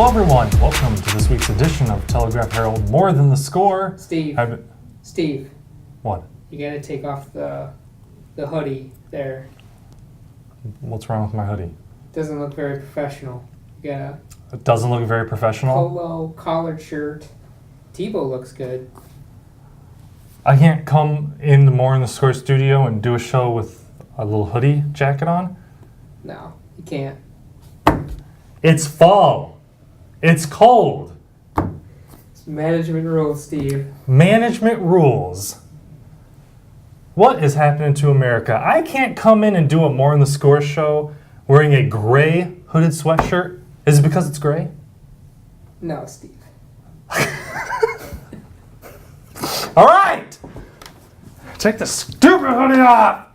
Hello everyone, welcome to this week's edition of Telegraph Herald More Than the Score. Steve. What? You gotta take off the hoodie there. What's wrong with my hoodie? Doesn't look very professional. You gotta... It doesn't look very professional? Polo, collared shirt. Tebow looks good. I can't come in the More Than the Score studio and do a show with a little hoodie jacket on? No, you can't. It's fall. It's cold. It's management rules, Steve. Management rules. What is happening to America? I can't come in and do a More Than the Score show wearing a gray hooded sweatshirt. Is it because it's gray? No, Steve. All right! Take the stupid hoodie off!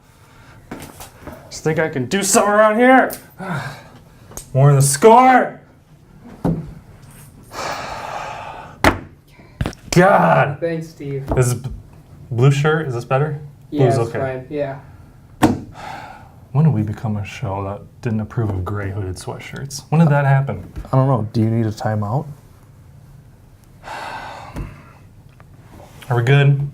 Just think I can do something around here? More Than the Score! God! Thanks, Steve. This is blue shirt, is this better? Yeah, Blue's it's okay. fine. Yeah. When did we become a show that didn't approve of gray hooded sweatshirts? When did that happen? I don't know. Do you need a timeout? Are we good?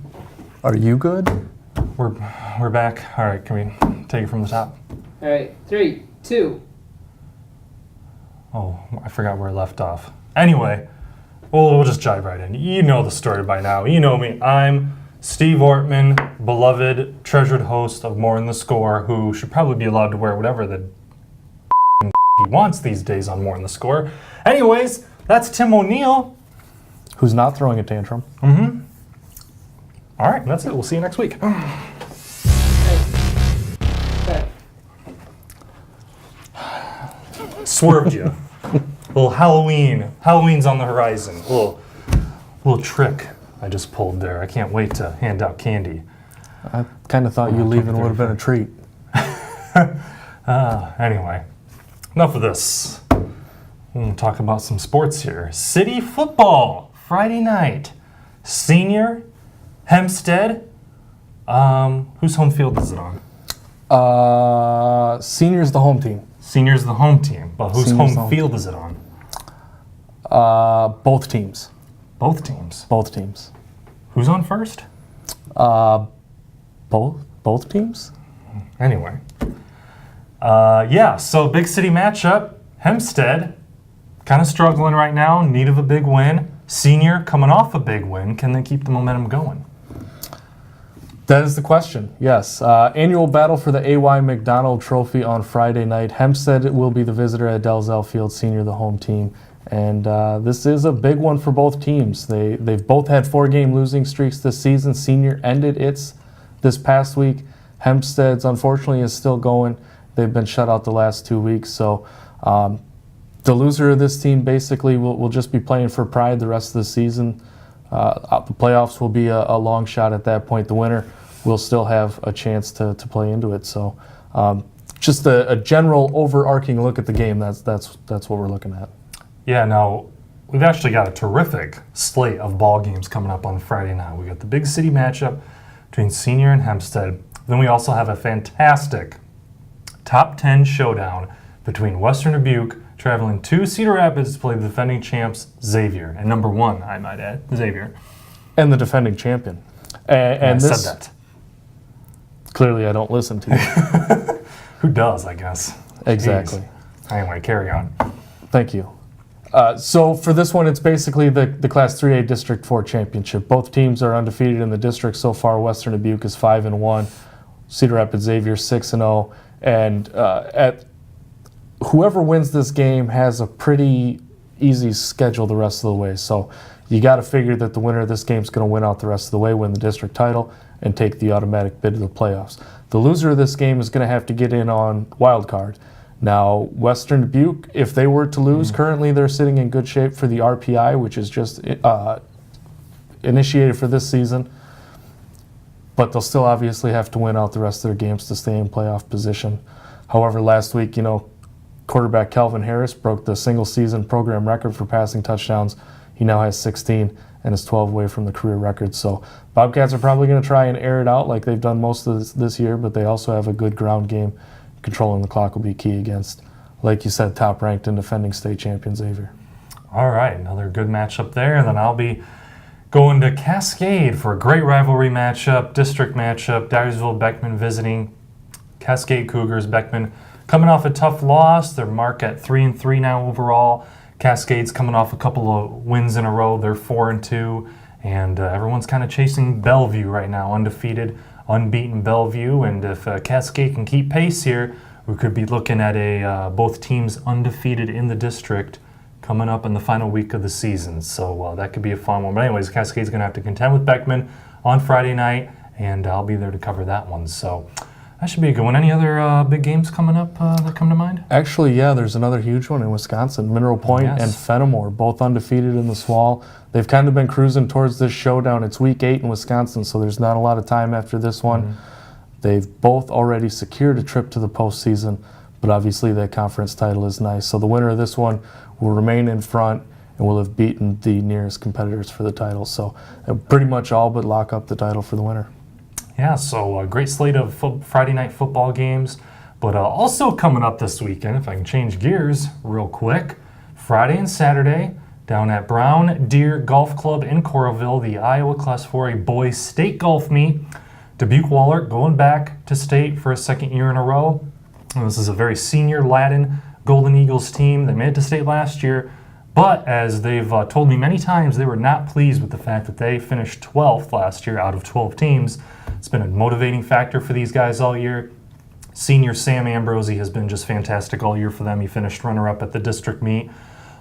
Are you good? We're back. All right, can we take it from the top? All right, 3, 2. Oh, I forgot where I left off. Anyway, we'll just jive right in. You know the story by now. You know me. I'm Steve Ortman, beloved, treasured host of More Than the Score, who should probably be allowed to wear whatever the he wants these days on More Than the Score. Anyways, that's Tim O'Neill. Who's not throwing a tantrum? Mm-hmm. All right, that's it. We'll see you next week. Okay. Swerved you. Little Halloween. Halloween's on the horizon. Little trick I just pulled there. I can't wait to hand out candy. I kind of thought you leaving would have been a treat. Anyway, enough of this. We're going to talk about some sports here. City football, Friday night. Senior, Hempstead. Whose home field is it on? Senior's the home team. Senior's the home team, but whose Senior's home field is it on? Both teams. Both teams. Both teams. Who's on first? Both teams? Anyway. So big city matchup. Hempstead, kind of struggling right now, in need of a big win. Senior coming off a big win. Can they keep the momentum going? That is the question, yes. Annual battle for the A.Y. McDonald Trophy on Friday night. Hempstead will be the visitor at Dalzell Field, Senior the home team. And this is a big one for both teams. They've both had 4-game losing streaks this season. Senior ended its this past week. Hempstead's, unfortunately, is still going. They've been shut out the last 2 weeks. So the loser of this team basically will just be playing for pride the rest of the season. The playoffs will be a long shot at that point. The winner will still have a chance to play into it. So just a general overarching look at the game, that's what we're looking at. Yeah, now, we've actually got a terrific slate of ball games coming up on Friday night. We got the big city matchup between Senior and Hempstead. Then we also have a fantastic top 10 showdown between Western Dubuque traveling to Cedar Rapids to play the defending champs Xavier. And number 1, I might add, Xavier. And the defending champion. And I this, said that. Clearly I don't listen to you. Who does, I guess. Exactly. Jeez. Anyway, carry on. Thank you. So for this one, it's basically the Class 3A District 4 championship. Both teams are undefeated in the district so far. Western Dubuque is 5-1. Cedar Rapids Xavier 6-0. And whoever wins this game has a pretty easy schedule the rest of the way. So you got to figure that the winner of this game is going to win out the rest of the way, win the district title, and take the automatic bid to the playoffs. The loser of this game is going to have to get in on wild card. Now, Western Dubuque, if they were to lose, currently they're sitting in good shape for the RPI, which is just initiated for this season. But they'll still obviously have to win out the rest of their games to stay in playoff position. However, last week, quarterback Calvin Harris broke the single-season program record for passing touchdowns. He now has 16 and is 12 away from the career record. So Bobcats are probably going to try and air it out like they've done most of this year, but they also have a good ground game. Controlling the clock will be key against, like you said, top-ranked and defending state champion Xavier. All right, another good matchup there. And then I'll be going to Cascade for a great rivalry matchup, district matchup. Dyersville Beckman visiting Cascade Cougars. Beckman coming off a tough loss. They're marked at 3-3 now overall. Cascade's coming off a couple of wins in a row. They're 4-2. And everyone's kind of chasing Bellevue right now, undefeated, unbeaten Bellevue. And if Cascade can keep pace here, we could be looking at both teams undefeated in the district coming up in the final week of the season. So that could be a fun one. But anyways, Cascade's going to have to contend with Beckman on Friday night, and I'll be there to cover that one. So that should be a good one. Any other big games coming up that come to mind? Actually, yeah, there's another huge one in Wisconsin. Mineral Point and Fenimore, both undefeated in the SWAL. They've kind of been cruising towards this showdown. It's week 8 in Wisconsin, so there's not a lot of time after this one. Mm-hmm. They've both already secured a trip to the postseason, but obviously that conference title is nice. So the winner of this one will remain in front and will have beaten the nearest competitors for the title. So pretty much all but lock up the title for the winner. Yeah, so a great slate of Friday night football games, but also coming up this weekend, if I can change gears real quick, Friday and Saturday down at Brown Deer Golf Club in Coralville, the Iowa Class 4A Boys State Golf Meet. Dubuque Wahlert going back to state for a second year in a row. And this is a very senior Latin Golden Eagles team. They made it to state last year, but as they've told me many times, they were not pleased with the fact that they finished 12th last year out of 12 teams. It's been a motivating factor for these guys all year. Senior Sam Ambrosi has been just fantastic all year for them. He finished runner-up at the district meet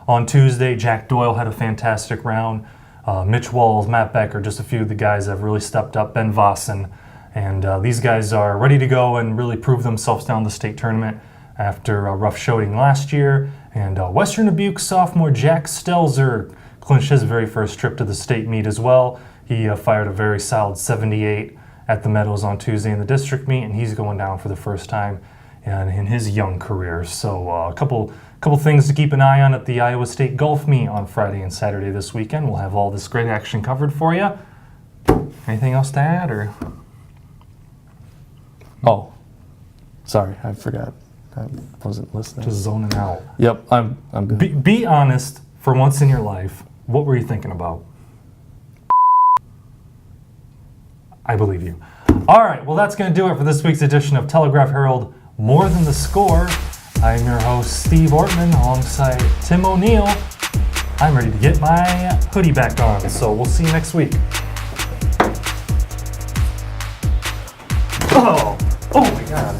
on Tuesday. Jack Doyle had a fantastic round. Mitch Walls, Matt Becker, just a few of the guys that have really stepped up. Ben Vossen. And these guys are ready to go and really prove themselves down the state tournament after a rough showing last year. And Western Dubuque sophomore Jack Stelzer clinched his very first trip to the state meet as well. He fired a very solid 78 at the Meadows on Tuesday in the district meet, and he's going down for the first time in his young career. So a couple things to keep an eye on at the Iowa State Golf Meet on Friday and Saturday this weekend. We'll have all this great action covered for you. Anything else to add, or? Oh, sorry, I forgot. I wasn't listening. Just zoning out. Yep, I'm good. Be honest for once in your life. What were you thinking about? I believe you. All right, well, that's going to do it for this week's edition of Telegraph Herald More Than the Score. I'm your host, Steve Ortman, alongside Tim O'Neill. I'm ready to get my hoodie back on, so we'll see you next week. Oh my God.